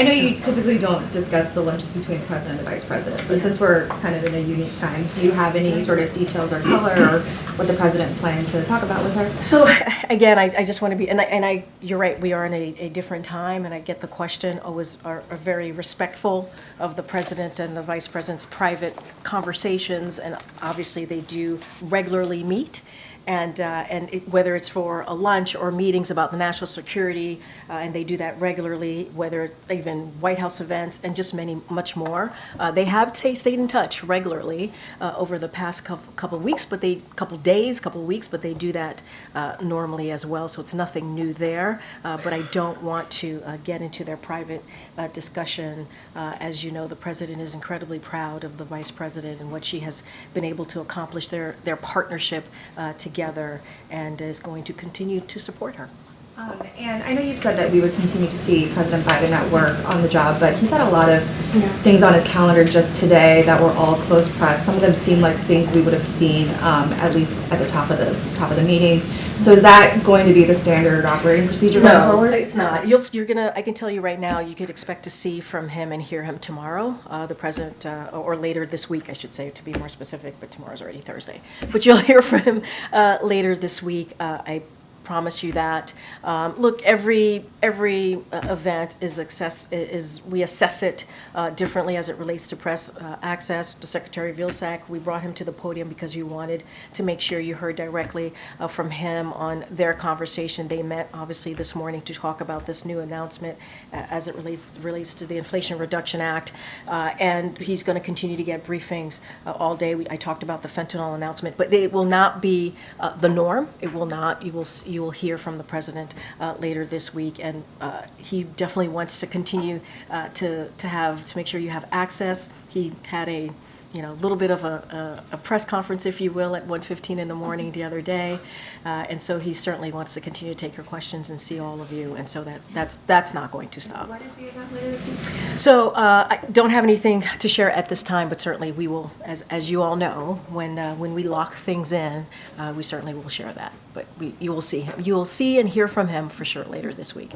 I know you typically don't discuss the lunches between the president and the vice president, but since we're kind of in a unique time, do you have any sort of details or color or what the president planned to talk about with her? So again, I just want to be, you're right, we are in a different time, and I get the question, always are very respectful of the president and the vice president's private conversations, and obviously they do regularly meet. Whether it's for a lunch or meetings about the national security, and they do that regularly, whether even White House events and just much more. They have stayed in touch regularly over the past couple weeks, couple weeks, but they do that normally as well. So it's nothing new there. But I don't want to get into their private discussion. As you know, the president is incredibly proud of the vice president and what she has been able to accomplish. Their partnership together, and is going to continue to support her. And I know you've said that we would continue to see President Biden at work on the job, but he's had a lot of things on his calendar just today that were all close press. Some of them seem like things we would have seen at least at the top of the meeting. So is that going to be the standard operating procedure going forward? No, it's not. I can tell you right now, you could expect to see from him and hear him tomorrow, the president, or later this week, I should say, to be more specific, but tomorrow's already Thursday. But you'll hear from him later this week. I promise you that. Look, every event is we assess it differently as it relates to press access. The Secretary Vilsack, we brought him to the podium because you wanted to make sure you heard directly from him on their conversation. They met obviously this morning to talk about this new announcement as it relates to the Inflation Reduction Act, and he's going to continue to get briefings all day. I talked about the fentanyl announcement, but it will not be the norm. It will not. You will hear from the president later this week, and he definitely wants to continue to make sure you have access. He had a little bit of a press conference, if you will, at 1:15 in the morning the other day, and so he certainly wants to continue to take your questions and see all of you, and so that's not going to stop. What is the event later this week? So I don't have anything to share at this time, but certainly we will, as you all know, when we lock things in, we certainly will share that. But you will see and hear from him for sure later this week.